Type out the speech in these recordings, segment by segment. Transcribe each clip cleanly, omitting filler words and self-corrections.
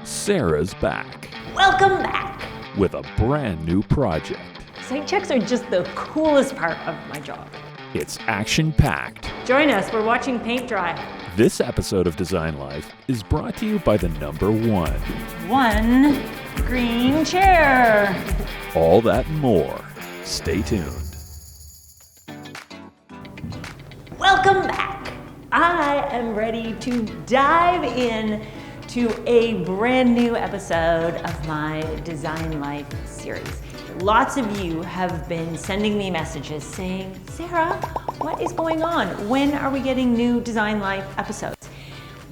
Sarah's back Welcome back! with a brand new project. Site checks are just the coolest part of my job. It's action-packed. Join us, we're watching paint dry. This episode of Design Life is brought to you by the number one. One green chair. All that and more. Stay tuned. Welcome back! I am ready to dive in to a brand new episode of my Design Life series. Lots of you have been sending me messages saying, Sarah, what is going on? When are we getting new Design Life episodes?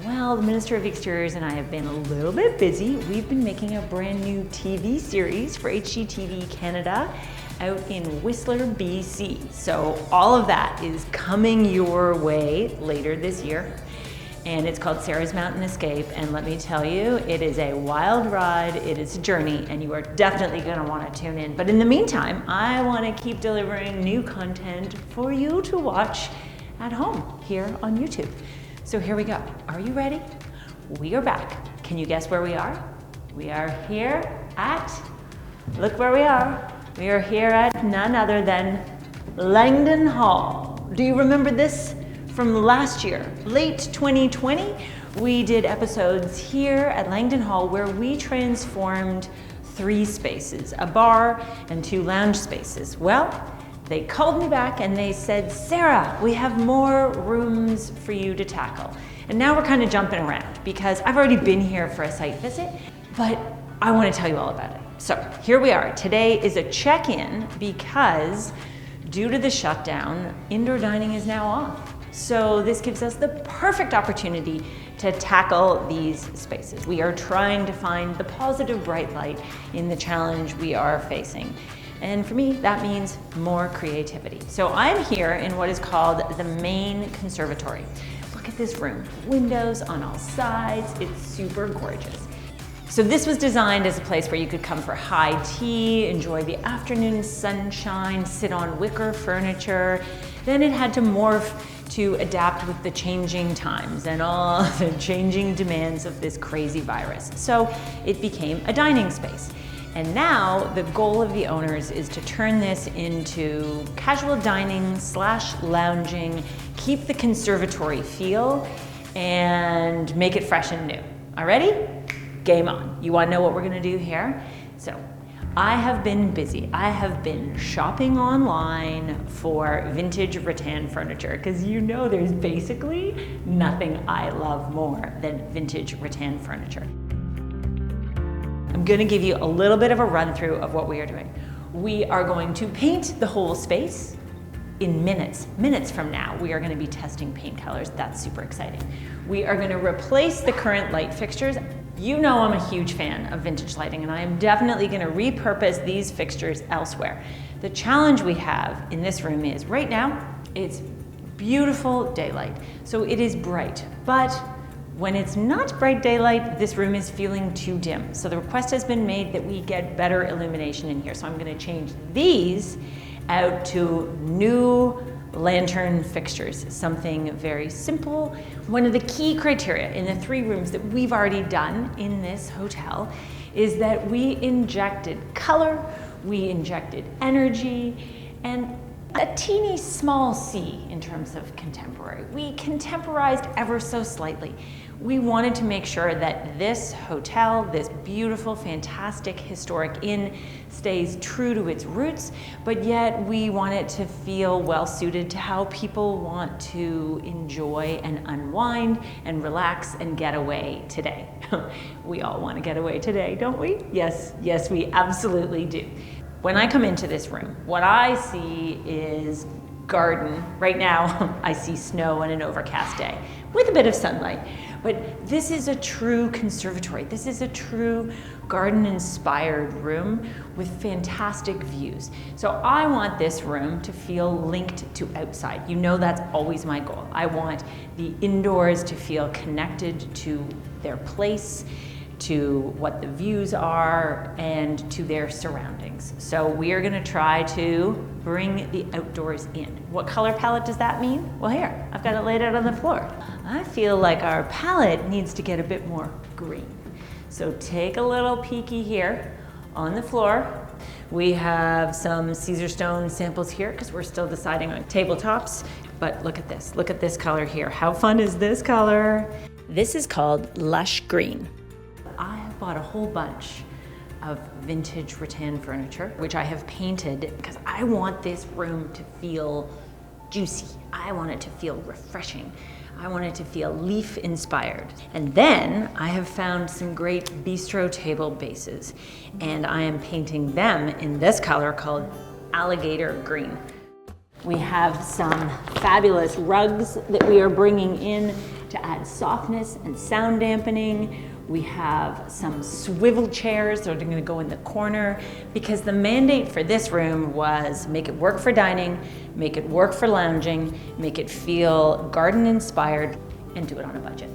Well, the Minister of Exteriors and I have been a little bit busy. We've been making a brand new TV series for HGTV Canada out in Whistler, BC. So all of that is coming your way later this year. And it's called Sarah's Mountain Escape. And let me tell you, it is a wild ride, it is a journey, and you are definitely gonna wanna tune in. But in the meantime, I wanna keep delivering new content for you to watch at home here on YouTube. So here we go. Are you ready? We are back. Can you guess where we are? We are here at, look where we are. We are here at none other than Langdon Hall. Do you remember this from last year? Late 2020, we did episodes here at Langdon Hall where we transformed 3 spaces, a bar and 2 lounge spaces. Well, they called me back and they said, Sarah, we have more rooms for you to tackle. And now we're kind of jumping around because I've already been here for a site visit, but I want to tell you all about it. So here we are. Today is a check-in because due to the shutdown, indoor dining is now off. So this gives us the perfect opportunity to tackle these spaces. We are trying to find the positive bright light in the challenge we are facing. And for me, that means more creativity. So I'm here in what is called the Main Conservatory. Look at this room, windows on all sides. It's super gorgeous. So this was designed as a place where you could come for high tea, enjoy the afternoon sunshine, sit on wicker furniture. Then it had to morph to adapt with the changing times and all the changing demands of this crazy virus. So it became a dining space. And now the goal of the owners is to turn this into casual dining / lounging, keep the conservatory feel, and make it fresh and new. All ready? Game on. You want to know what we're going to do here? So I have been busy. I have been shopping online for vintage rattan furniture because you know there's basically nothing I love more than vintage rattan furniture. I'm going to give you a little bit of a run through of what we are doing. We are going to paint the whole space in minutes from now. We are going to be testing paint colors. That's super exciting. We are going to replace the current light fixtures. You know I'm a huge fan of vintage lighting and I am definitely going to repurpose these fixtures elsewhere. The challenge we have in this room is right now it's beautiful daylight. So it is bright, but when it's not bright daylight, this room is feeling too dim. So the request has been made that we get better illumination in here. So I'm going to change these out to new lantern fixtures, something very simple. One of the key criteria in the 3 rooms that we've already done in this hotel is that we injected color, we injected energy, and a teeny small C in terms of contemporary. We contemporized ever so slightly. We wanted to make sure that this hotel, this beautiful, fantastic, historic inn stays true to its roots, but yet we want it to feel well suited to how people want to enjoy and unwind and relax and get away today. We all want to get away today, don't we? Yes, yes, we absolutely do. When I come into this room, what I see is garden. Right now, I see snow and an overcast day with a bit of sunlight. But this is a true conservatory. This is a true garden-inspired room with fantastic views. So I want this room to feel linked to outside. You know that's always my goal. I want the indoors to feel connected to their place, to what the views are, and to their surroundings. So we are gonna try to bring the outdoors in. What color palette does that mean? Well, here, I've got it laid out on the floor. I feel like our palette needs to get a bit more green. So take a little peeky here on the floor. We have some Caesarstone samples here because we're still deciding on tabletops. But look at this color here. How fun is this color? This is called Lush Green. I have bought a whole bunch of vintage rattan furniture, which I have painted because I want this room to feel juicy. I want it to feel refreshing. I want it to feel leaf inspired. And then I have found some great bistro table bases, and I am painting them in this color called alligator green. We have some fabulous rugs that we are bringing in to add softness and sound dampening. We have some swivel chairs that are going to go in the corner because the mandate for this room was make it work for dining, make it work for lounging, make it feel garden inspired, and do it on a budget.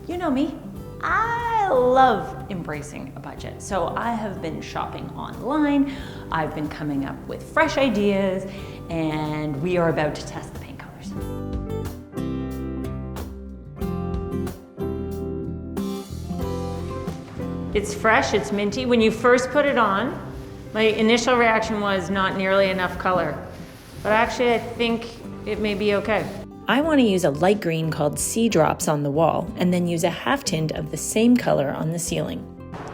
You know me, I love embracing a budget. So I have been shopping online, I've been coming up with fresh ideas, and we are about to test the paint colors. It's fresh, it's minty. When you first put it on, my initial reaction was not nearly enough color. But actually, I think it may be okay. I want to use a light green called Sea Drops on the wall, and then use a half tint of the same color on the ceiling.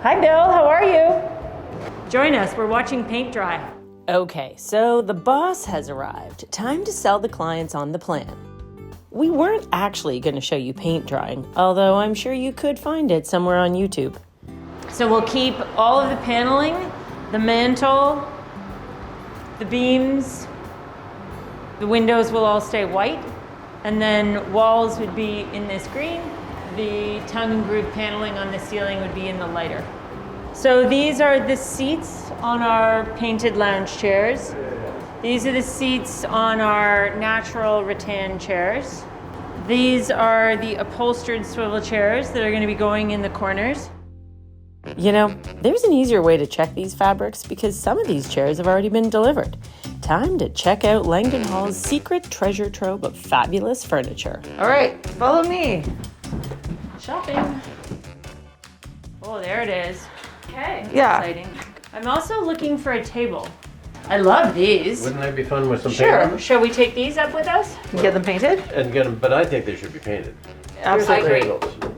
Hi Bill, how are you? Join us, we're watching paint dry. Okay, so the boss has arrived. Time to sell the clients on the plan. We weren't actually going to show you paint drying, although I'm sure you could find it somewhere on YouTube. So we'll keep all of the paneling, the mantle, the beams, the windows will all stay white, and then walls would be in this green. The tongue and groove paneling on the ceiling would be in the lighter. So these are the seats on our painted lounge chairs. These are the seats on our natural rattan chairs. These are the upholstered swivel chairs that are going to be going in the corners. You know, there's an easier way to check these fabrics because some of these chairs have already been delivered. Time to check out Langdon Hall's secret treasure trove of fabulous furniture. All right, follow me. Shopping. Oh, there it is. Okay, that's Yeah. exciting. I'm also looking for a table. I love these. Wouldn't that be fun with some paint Sure. on them? Shall we take these up with us? Get them painted? And get them, but I think they should be painted. Absolutely. I agree.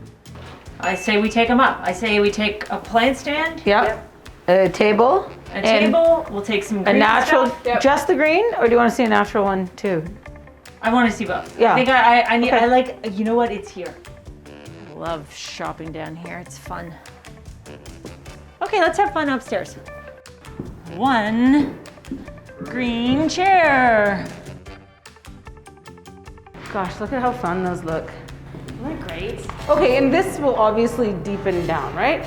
I say we take them up. I say we take a plant stand. Yep. A table. A and table. We'll take some A green natural, stuff. Yep. just the green, or do you want to see a natural one too? I want to see both. Yeah. I think I need. Okay. I like. You know what? It's here. I love shopping down here. It's fun. Okay, let's have fun upstairs. One green chair. Gosh, look at how fun those look. Isn't that great? Okay, and this will obviously deepen down, right?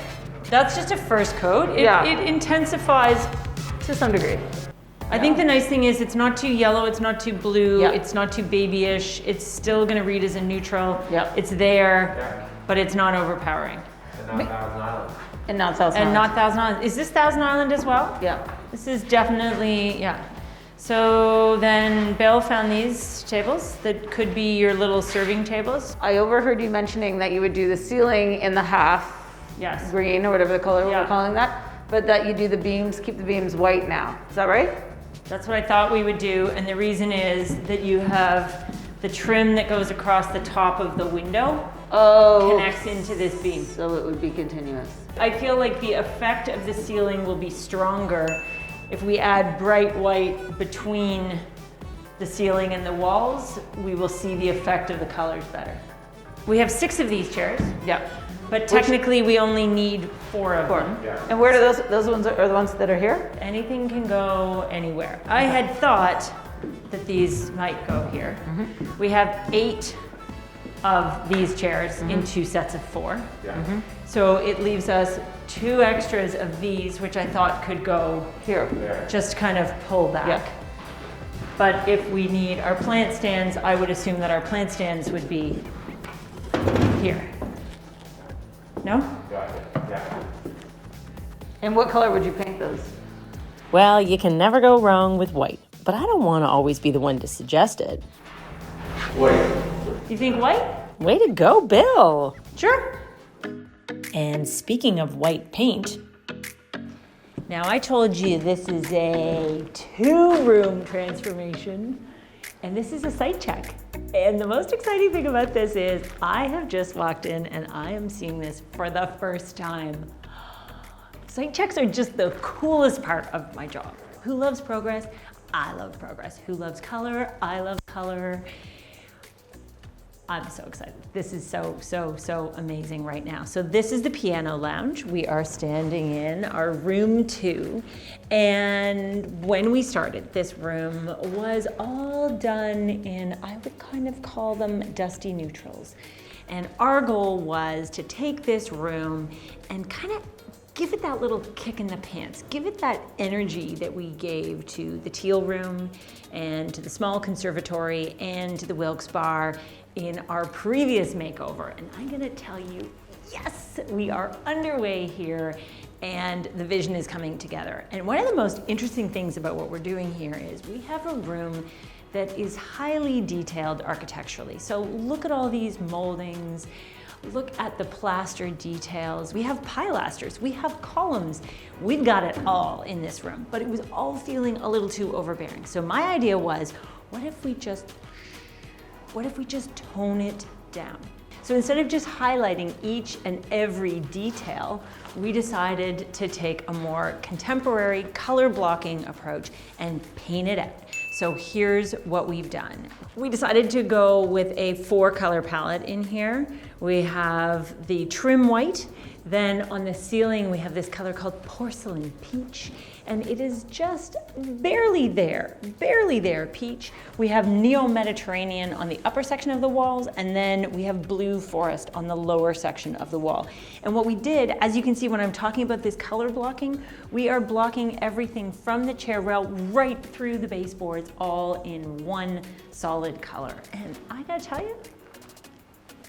That's just a first coat. It Yeah. intensifies. To some degree. I think the nice thing is it's not too yellow, it's not too blue, Yeah. it's not too babyish. It's still gonna read as a neutral. Yep. It's there, but it's not overpowering. And not South And Island. not Thousand Island. Is this Thousand Island as well? Yeah. This is definitely, yeah. So then Bill found these tables that could be your little serving tables. I overheard you mentioning that you would do the ceiling in the half Yes. green or whatever the color Yeah. we're calling that, but that you do the beams, keep the beams white now. Is that right? That's what I thought we would do, and the reason is that you have the trim that goes across the top of the window Oh. connects into this beam. So it would be continuous. I feel like the effect of the ceiling will be stronger if we add bright white between the ceiling and the walls. We will see the effect of the colors better. We have 6 of these chairs, Yeah. but technically we only need 4 of them. And where do those ones are the ones that are here? Anything can go anywhere. I had thought that these might go here. We have 8 of these chairs in 2 sets of 4. So it leaves us 2 extras of these, which I thought could go Here. just kind of pull back. Yeah. But if we need our plant stands, I would assume that our plant stands would be here. No? And what color would you paint those? Well, you can never go wrong with white, but I don't want to always be the one to suggest it. Wait. You think white? Way to go, Bill. Sure. And speaking of white paint, now I told you this is a 2-room transformation, and this is a site check. And the most exciting thing about this is I have just walked in and I am seeing this for the first time. Site checks are just the coolest part of my job. Who loves progress? I love progress. Who loves color? I love color. I'm so excited. This is so amazing right now. So this is the piano lounge. We are standing in our room 2. And when we started, this room was all done in, I would kind of call them dusty neutrals. And our goal was to take this room and kind of give it that little kick in the pants. Give it that energy that we gave to the teal room and to the small conservatory and to the Wilkes Bar in our previous makeover. And I'm gonna tell you, yes, we are underway here and the vision is coming together. And one of the most interesting things about what we're doing here is we have a room that is highly detailed architecturally. So look at all these moldings. Look at the plaster details. We have pilasters, we have columns. We've got it all in this room, but it was all feeling a little too overbearing. So my idea was, what if we just tone it down? So instead of just highlighting each and every detail, we decided to take a more contemporary color blocking approach and paint it out. So here's what we've done. We decided to go with a 4-color palette in here. We have the trim white. Then on the ceiling, we have this color called porcelain peach. And it is just barely there peach. We have neo-Mediterranean on the upper section of the walls, and then we have blue forest on the lower section of the wall. And what we did, as you can see when I'm talking about this color blocking, we are blocking everything from the chair rail right through the baseboards, all in one solid color. And I gotta tell you,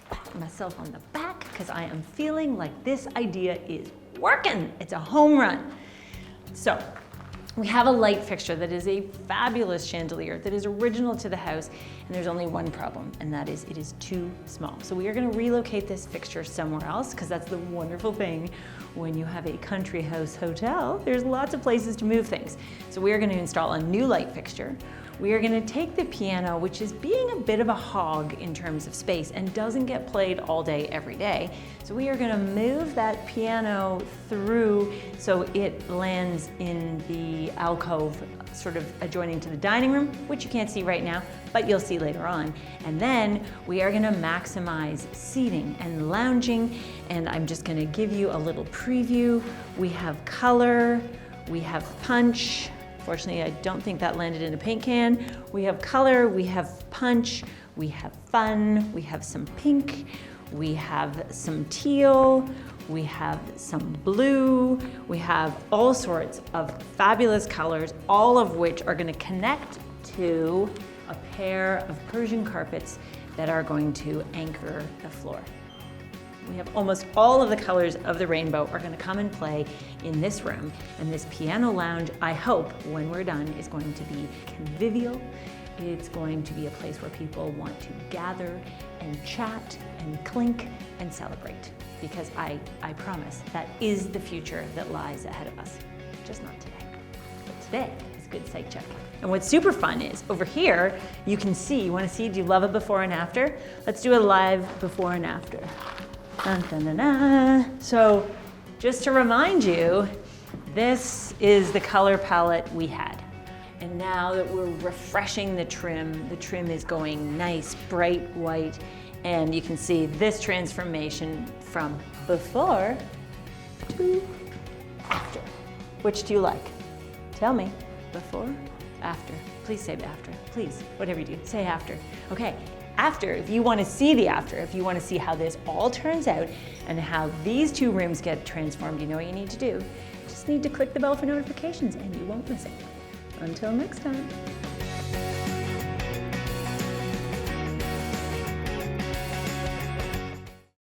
pat myself on the back, because I am feeling like this idea is working. It's a home run. So we have a light fixture that is a fabulous chandelier that is original to the house, and there's only one problem, and that is it is too small. So we are going to relocate this fixture somewhere else, because that's the wonderful thing when you have a country house hotel. There's lots of places to move things. So we are going to install a new light fixture. We are going to take the piano, which is being a bit of a hog in terms of space and doesn't get played all day, every day. So we are going to move that piano through so it lands in the alcove sort of adjoining to the dining room, which you can't see right now, but you'll see later on. And then we are going to maximize seating and lounging, and I'm just going to give you a little preview. We have color, we have punch. Fortunately, I don't think that landed in a paint can. We have color, we have punch, we have fun, we have some pink, we have some teal, we have some blue, we have all sorts of fabulous colors, all of which are going to connect to a pair of Persian carpets that are going to anchor the floor. We have almost all of the colors of the rainbow are going to come and play in this room. And this piano lounge, I hope, when we're done, is going to be convivial. It's going to be a place where people want to gather and chat and clink and celebrate. Because I promise that is the future that lies ahead of us. Just not today. But today is a good site check. And what's super fun is, over here, you can see, you want to see, do you love a before and after? Let's do a live before and after. Dun, dun, dun, dun. So just to remind you, this is the color palette we had. And now that we're refreshing the trim is going nice, bright white, and you can see this transformation from before to after. Which do you like? Tell me. Before? After. Please say after. Please, whatever you do, say after. Okay. After, if you want to see the after, if you want to see how this all turns out and how these 2 rooms get transformed, you know what you need to do. You just need to click the bell for notifications and you won't miss it. Until next time.